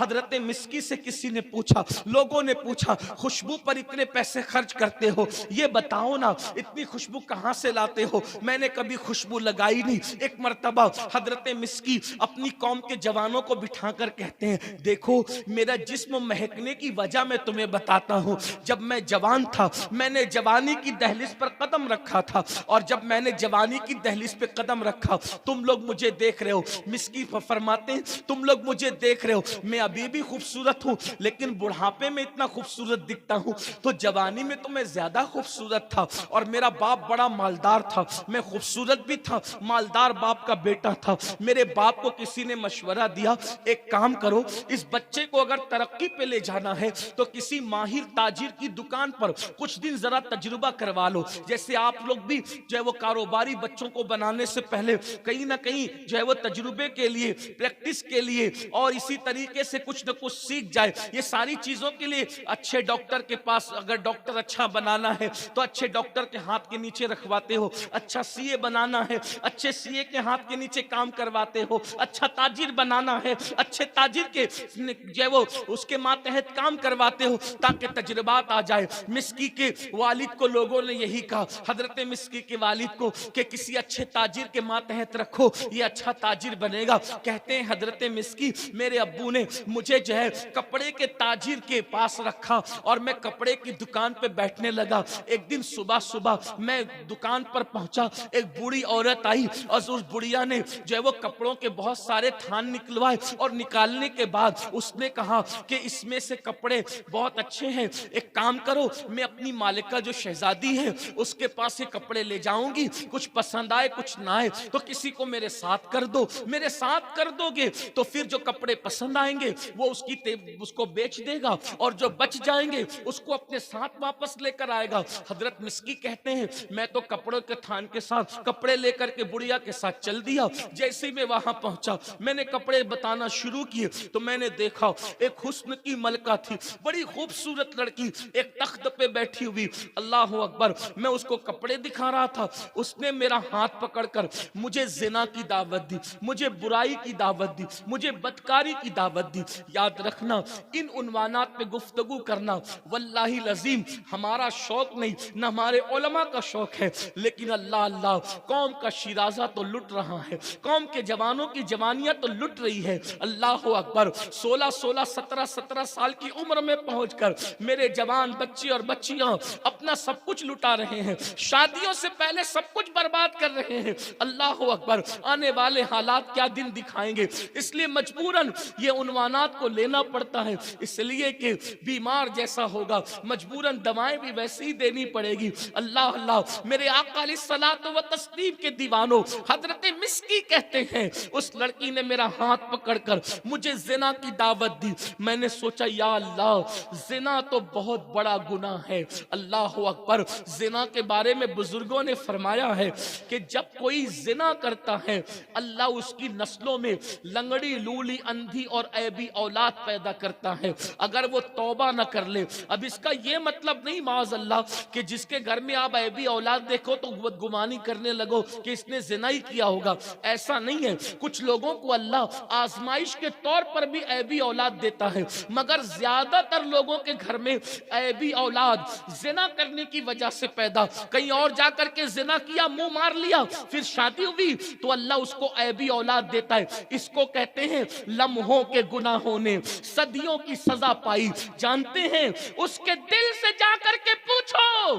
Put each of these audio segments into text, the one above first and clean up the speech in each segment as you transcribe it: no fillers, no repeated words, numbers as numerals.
حضرت مسکی سے کسی نے پوچھا، لوگوں نے پوچھا خوشبو پر اتنے پیسے خرچ کرتے ہو، یہ بتاؤ نا اتنی خوشبو کہاں سے لاتے ہو؟ میں نے کبھی خوشبو لگائی نہیں۔ ایک مرتبہ حضرت مسکی اپنی قوم کے جوانوں کو بٹھا کر کہتے ہیں دیکھو میرا جسم مہکنے کی وجہ میں تمہیں بتاتا ہوں۔ جب میں جوان تھا میں نے جوانی کی دہلیز پر قدم رکھا تھا، اور جب میں نے جوانی کی دہلیز پہ قدم رکھا تم لوگ مجھے دیکھ رہے ہو۔ مسکی فرماتے ہیں تم لوگ مجھے دیکھ رہے ہو، میں ابھی بھی خوبصورت ہوں لیکن بڑھاپے میں اتنا خوبصورت دکھتا ہوں، تو جوانی میں تو میں زیادہ خوبصورت تھا، اور میرا باپ بڑا مالدار تھا، میں خوبصورت بھی تھا، مالدار باپ کا بیٹا تھا۔ میرے باپ کو کسی نے مشورہ دیا ایک کام کرو، اس بچے کو اگر ترقی پہ لے جانا ہے تو کسی ماہر تاجر کی دکان پر کچھ دن ذرا تجربہ کروا لو۔ جیسے آپ لوگ بھی جو ہے وہ کاروباری بچوں کو بنانے سے پہلے کہیں نہ کہیں جو ہے وہ تجربے کے لیے، پریکٹس کے لیے، اور اسی طریقے سے کچھ نہ کچھ سیکھ جائے۔ یہ ساری چیزوں کے لیے اچھے ڈاکٹر کے پاس، اگر ڈاکٹر اچھا بنانا ہے تو اچھے ڈاکٹر کے ہاتھ کے نیچے رکھواتے ہو، اچھا سی اے بنانا ہے اچھے سی اے کے ہاتھ کے نیچے کام کرواتے ہو، اچھا تاجر بنانا ہے اچھے تاجر کے جو ہے وہ اس کے ماتحت کام کرواتے ہو تاکہ تجربات آ جائے۔ مسکی کے والد کو لوگوں نے یہی کہا، حضرت مسکی کے والد کو، کہ کسی اچھے تاجر کے ماتحت رکھو، یہ اچھا تاجر بنے گا۔ کہتے ہیں حضرت مسکی میرے ابو نے مجھے جو ہے کپڑے کے تاجر کے پاس رکھا اور میں کپڑے کی دکان پہ بیٹھنے لگا۔ ایک دن صبح میں دکان پر پہنچا، ایک بوڑھی عورت آئی اور اس بڑھیا نے جو ہے وہ کپڑوں کے بہت سارے تھان نکلوائے، اور نکالنے کے بعد اس نے کہا کہ اس میں سے کپڑے بہت اچھے ہیں، ایک کام کرو میں اپنی مالکہ جو شہزادی ہے اس کے پاس یہ کپڑے لے جاؤں گی، کچھ پسند آئے کچھ نہ آئے تو کسی کو میرے ساتھ کر دو، میرے ساتھ کر دو گے تو پھر جو کپڑے پسند آئیں گے وہ اس کو بیچ دے گا، اور جو بچ جائیں گے اس کو اپنے ساتھ واپس لے کر آئے گا۔ حضرت مسکی کہتے ہیں میں تو کپڑوں کے تھان کے ساتھ کپڑے لے کر کے بڑھیا کے ساتھ چل دیا۔ جیسے میں وہاں پہنچا میں نے کپڑے بتانا شروع کیے تو میں نے دیکھا ایک حسن کی ملکہ تھی، بڑی خوبصورت لڑکی ایک تخت پہ بیٹھی ہوئی، اللہ اکبر۔ میں اس کو کپڑے دکھا رہا تھا، اس نے میرا ہاتھ پکڑ کر مجھے زنا کی دعوت دی، مجھے برائی کی دعوت دی، مجھے بدکاری کی دعوت دی۔ یاد رکھنا ان عنوانات پہ گفتگو کرنا واللہ العظیم ہمارا شوق نہیں، نہ ہمارے علماء کا شوق ہے، لیکن اللہ قوم کا شیرازہ تو لٹ رہا ہے، قوم کے جوانوں کی جوانیاں تو لٹ رہی ہے۔ اللہ اکبر، 16 17 سال کی عمر میں پہنچ کر میرے جوان بچے اور بچیاں اپنا سب کچھ لٹا رہے ہیں، شادیوں سے پہلے سب کچھ برباد کر رہے ہیں۔ اللہ اکبر، آنے والے حالات کیا دن دکھائیں گے، اس لیے مجبوراً یہ عنوانات کو لینا پڑتا ہے، اس لیے کہ بیمار جیسا ہوگا مجبوراً دوائیں بھی ویسے ہی دینی پڑے گی۔ اللہ میرے آقا علیہ الصلوۃ والتسلیم کے دیوانوں، حضرت مسکی کہتے ہیں اس لڑکی نے میرا ہاتھ پکڑ کر مجھے زنا کی دعوت دی۔ میں نے سوچا یا اللہ زنا تو بہت بڑا گناہ ہے۔ اللہ اکبر، زنا کے بارے میں بزرگوں نے فرمایا ہے کہ جب کوئی زنا کرتا ہے اللہ اس کی نسلوں میں لنگڑی، لولی، اندھی اور عیبی اولاد پیدا کرتا ہے اگر وہ توبہ نہ کر لے۔ اب اس کا یہ مطلب نہیں معاذ اللہ کہ جس کے گھر میں آپ عیبی اولاد دیکھو تو بدگمانی کرنے لگو کہ اس نے زنا ہی کیا ہوگا، ایسا نہیں ہے۔ کچھ لوگوں کو اللہ آزمائش کے طور پر بھی عیبی اولاد دیتا ہے، مگر زیادہ تر لوگوں کے گھر میں عیبی اولاد زنا کرنے کی وجہ سے پیدا، کہیں اور جا کر کے زنا کیا، منہ مار لیا، پھر شادی ہوئی تو اللہ اس کو عیبی اولاد دیتا ہے۔ اس کو کہتے ہیں لمحوں کے گناہوں نے صدیوں کی سزا پائی۔ جانتے ہیں اس کے دل سے جا کر کے پوچھو،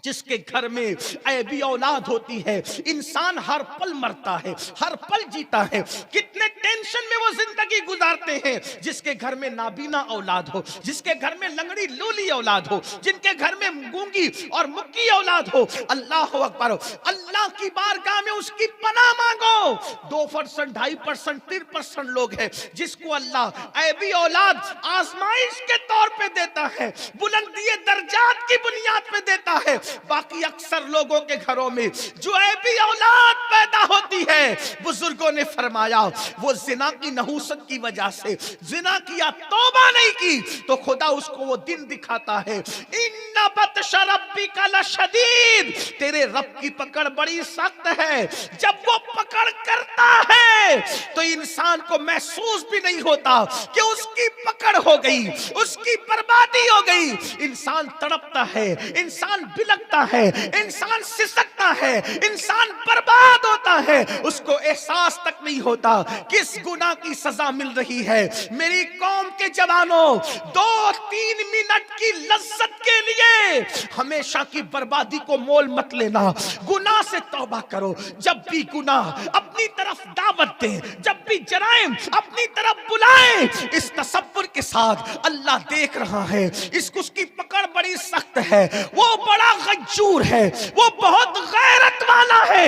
جس کے گھر میں عیبی اولاد ہوتی ہے انسان ہر پل مرتا ہے، ہر پل جیتا ہے، کتنے ٹینشن میں وہ زندگی گزارتے ہیں۔ جس کے گھر میں نابینا اولاد ہو، جس کے گھر میں لنگڑی لولی اولاد ہو، جن کے گھر میں گونگی اور مکی اولاد ہو، اللہ اکبر، اللہ کی بارگاہ میں اس کی پناہ مانگو۔ 2%، 2.5%، 3% لوگ ہیں جس کو اللہ عیبی اولاد آزمائش کے طور پہ دیتا ہے، بلندی درجات کی بنیاد پہ دیتا ہے۔ باقی اکثر لوگوں کے گھروں میں جو عیبی اولاد پیدا ہوتی ہے، بزرگوں نے فرمایا وہ زنا کی نحوست کی وجہ سے زنا کیا، توبہ نہیں کی تو خدا اس کو وہ دن دکھاتا ہے، ان بطش ربک لشدید، تیرے رب کی پکڑ بڑی سخت ہے۔ جب وہ پکڑ کرتا ہے تو انسان کو محسوس بھی نہیں ہوتا کہ اس کی پکڑ ہو گئی، اس کی بربادی ہو گئی. انسان تڑپتا ہے، انسان بلکتا ہے، انسان سسکتا ہے، انسان برباد ہوتا ہے، اس کو احساس تک نہیں ہوتا کس گناہ کی سزا مل رہی ہے. میری قوم کے جوانوں، 2-3 منٹ کی لذت کے لیے ہمیشہ کی بربادی کو مول مت لینا. گناہ سے توبہ کرو. جب بھی گناہ اپنی طرف دعوت دیں، جب بھی جرائم اپنی طرف بلائیں، اس تصور کے ساتھ اللہ دیکھ رہا ہے، اس کی پکڑ بڑی سخت ہے، وہ بڑا غجور ہے، وہ بہت غیرت والا ہے.